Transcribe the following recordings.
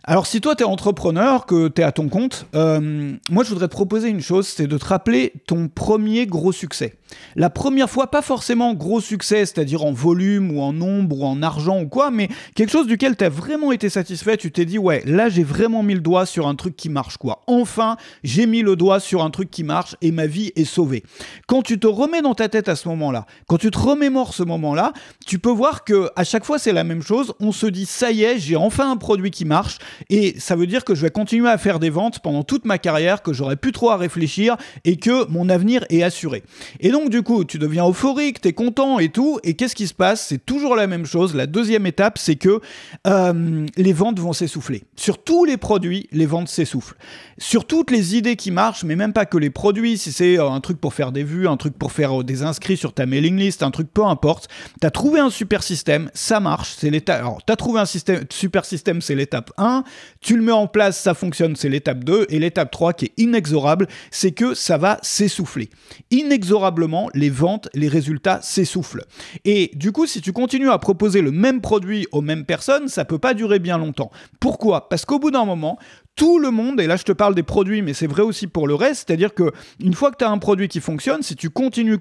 Alors, si toi, t'es entrepreneur, que t'es à ton compte, moi, je voudrais te proposer une chose, c'est de te rappeler ton premier gros succès. La première fois, pas forcément gros succès, c'est-à-dire en volume ou en nombre ou en argent ou quoi, mais quelque chose duquel t'as vraiment été satisfait, tu t'es dit, ouais, là, j'ai vraiment mis le doigt sur un truc qui marche, quoi. Enfin, j'ai mis le doigt sur un truc qui marche et ma vie est sauvée. Quand tu te remets dans ta tête à ce moment-là, quand tu te remémores ce moment-là, tu peux voir que à chaque fois, c'est la même chose. On se dit, ça y est, j'ai enfin un produit qui marche. Et ça veut dire que je vais continuer à faire des ventes pendant toute ma carrière, que j'aurai plus trop à réfléchir et que mon avenir est assuré. Et donc du coup, tu deviens euphorique, t'es content et tout. Et qu'est-ce qui se passe? C'est toujours la même chose. La deuxième étape, c'est que les ventes vont s'essouffler. Sur tous les produits, les ventes s'essoufflent. Sur toutes les idées qui marchent, mais même pas que les produits, si c'est un truc pour faire des vues, un truc pour faire des inscrits sur ta mailing list, un truc peu importe, t'as trouvé un super système, ça marche, c'est l'étape. Alors, t'as trouvé un super système, c'est l'étape 1. Tu le mets en place, ça fonctionne, c'est l'étape 2. Et l'étape 3, qui est inexorable, c'est que ça va s'essouffler. Inexorablement, les ventes, les résultats s'essoufflent. Et du coup, si tu continues à proposer le même produit aux mêmes personnes, ça peut pas durer bien longtemps. Pourquoi? Parce qu'au bout d'un moment, tout le monde, et là je te parle des produits, mais c'est vrai aussi pour le reste, c'est-à-dire que une fois que tu as un produit qui fonctionne, si tu continues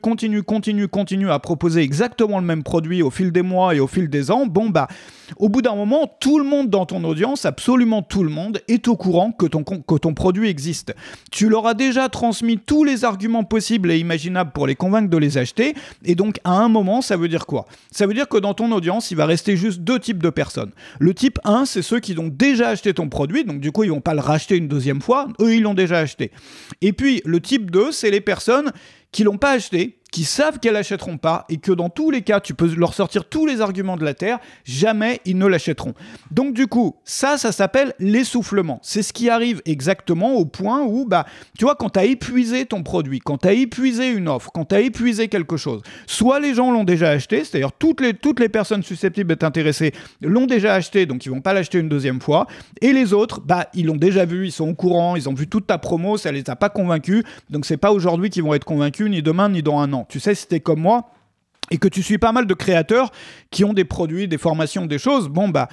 à proposer exactement le même produit au fil des mois et au fil des ans, bon bah, au bout d'un moment, tout le monde dans ton audience, absolument tout le monde, est au courant que ton produit existe. Tu leur as déjà transmis tous les arguments possibles et imaginables pour les convaincre de les acheter, et donc à un moment, ça veut dire quoi? Ça veut dire que dans ton audience, il va rester juste deux types de personnes. Le type 1, c'est ceux qui ont déjà acheté ton produit, donc du coup, ils vont pas le racheter une deuxième fois, eux ils l'ont déjà acheté. Et puis le type 2, c'est les personnes qui l'ont pas acheté, qui savent qu'elles l'achèteront pas et que dans tous les cas, tu peux leur sortir tous les arguments de la terre, jamais ils ne l'achèteront. Donc du coup, ça s'appelle l'essoufflement. C'est ce qui arrive exactement au point où, bah, tu vois, quand tu as épuisé ton produit, quand tu as épuisé une offre, quand tu as épuisé quelque chose, soit les gens l'ont déjà acheté, c'est-à-dire toutes les personnes susceptibles d'être intéressées l'ont déjà acheté, donc ils vont pas l'acheter une deuxième fois, et les autres, bah, ils l'ont déjà vu, ils sont au courant, ils ont vu toute ta promo, ça les a pas convaincus, donc c'est pas aujourd'hui qu'ils vont être convaincus, ni demain, ni dans un an. Tu sais, si t'es comme moi et que tu suis pas mal de créateurs qui ont des produits, des formations, des choses, bon bah,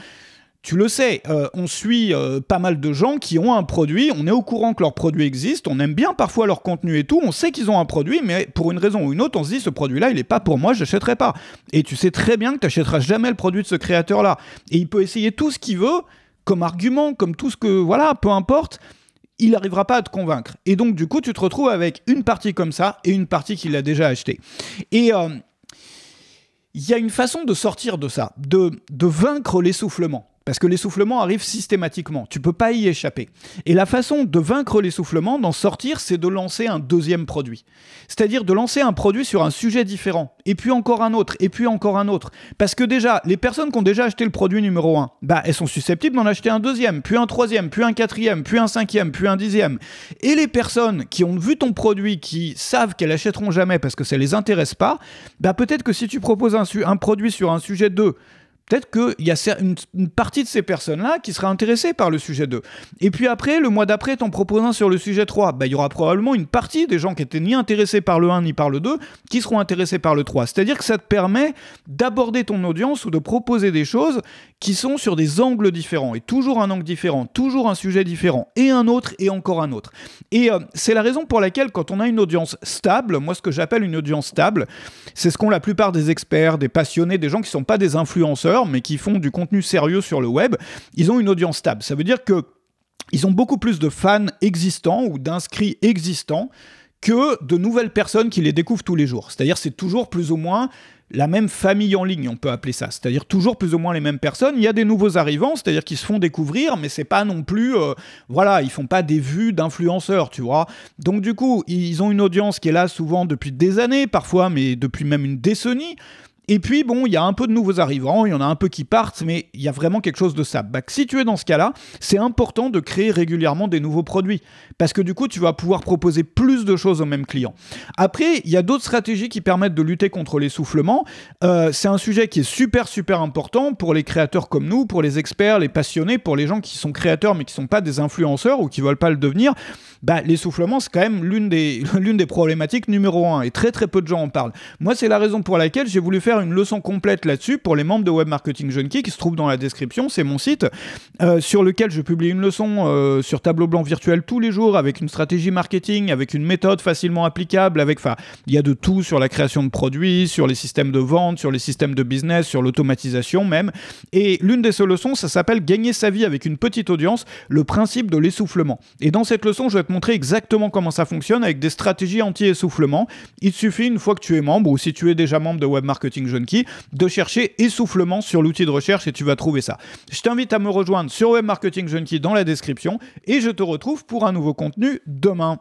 tu le sais, on suit pas mal de gens qui ont un produit, on est au courant que leur produit existe, on aime bien parfois leur contenu et tout, on sait qu'ils ont un produit, mais pour une raison ou une autre, on se dit ce produit-là, il est pas pour moi, je l'achèterai pas. Et tu sais très bien que tu n'achèteras jamais le produit de ce créateur-là. Et il peut essayer tout ce qu'il veut, comme argument, comme tout ce que, voilà, peu importe, il n'arrivera pas à te convaincre. Et donc, du coup, tu te retrouves avec une partie comme ça et une partie qu'il a déjà achetée. Et il y a une façon de sortir de ça, de vaincre l'essoufflement. Parce que l'essoufflement arrive systématiquement, tu peux pas y échapper. Et la façon de vaincre l'essoufflement, d'en sortir, c'est de lancer un deuxième produit. C'est-à-dire de lancer un produit sur un sujet différent, et puis encore un autre, et puis encore un autre. Parce que déjà, les personnes qui ont déjà acheté le produit numéro 1, bah, elles sont susceptibles d'en acheter un deuxième, puis un troisième, puis un quatrième, puis un cinquième, puis un dixième. Et les personnes qui ont vu ton produit, qui savent qu'elles l'achèteront jamais parce que ça les intéresse pas, bah, peut-être que si tu proposes un produit sur un sujet 2, peut-être qu'il y a une partie de ces personnes-là qui sera intéressée par le sujet 2. Et puis après, le mois d'après, t'en proposes un sur le sujet 3. Bah, il y aura probablement une partie des gens qui étaient ni intéressés par le 1 ni par le 2 qui seront intéressés par le 3. C'est-à-dire que ça te permet d'aborder ton audience ou de proposer des choses qui sont sur des angles différents. Et toujours un angle différent, toujours un sujet différent, et un autre, et encore un autre. Et c'est la raison pour laquelle, quand on a une audience stable, moi ce que j'appelle une audience stable, c'est ce qu'ont la plupart des experts, des passionnés, des gens qui ne sont pas des influenceurs, mais qui font du contenu sérieux sur le web, ils ont une audience stable. Ça veut dire que ils ont beaucoup plus de fans existants ou d'inscrits existants que de nouvelles personnes qui les découvrent tous les jours. C'est-à-dire c'est toujours plus ou moins la même famille en ligne, on peut appeler ça. C'est-à-dire toujours plus ou moins les mêmes personnes. Il y a des nouveaux arrivants, c'est-à-dire qu'ils se font découvrir, mais c'est pas non plus... voilà, ils font pas des vues d'influenceurs, tu vois. Donc du coup, ils ont une audience qui est là souvent depuis des années, parfois, mais depuis même une décennie. Et puis, bon, il y a un peu de nouveaux arrivants, il y en a un peu qui partent, mais il y a vraiment quelque chose de ça. Bah, si tu es dans ce cas-là, c'est important de créer régulièrement des nouveaux produits. Parce que du coup, tu vas pouvoir proposer plus de choses aux mêmes clients. Après, il y a d'autres stratégies qui permettent de lutter contre l'essoufflement. C'est un sujet qui est super, super important pour les créateurs comme nous, pour les experts, les passionnés, pour les gens qui sont créateurs mais qui ne sont pas des influenceurs ou qui ne veulent pas le devenir. Bah, l'essoufflement, c'est quand même l'une des problématiques numéro 1. Et très, très peu de gens en parlent. Moi, c'est la raison pour laquelle j'ai voulu faire faire une leçon complète là-dessus pour les membres de Web Marketing Junkie qui se trouve dans la description. C'est mon site sur lequel je publie une leçon sur tableau blanc virtuel tous les jours avec une stratégie marketing, avec une méthode facilement applicable, il y a de tout sur la création de produits, sur les systèmes de vente, sur les systèmes de business, sur l'automatisation même. Et l'une des seules leçons, ça s'appelle Gagner sa vie avec une petite audience, le principe de l'essoufflement. Et dans cette leçon, je vais te montrer exactement comment ça fonctionne avec des stratégies anti-essoufflement. Il suffit, une fois que tu es membre, ou si tu es déjà membre de Web Marketing Junkie, de chercher essoufflement sur l'outil de recherche et tu vas trouver ça. Je t'invite à me rejoindre sur Web Marketing Junkie dans la description et je te retrouve pour un nouveau contenu demain.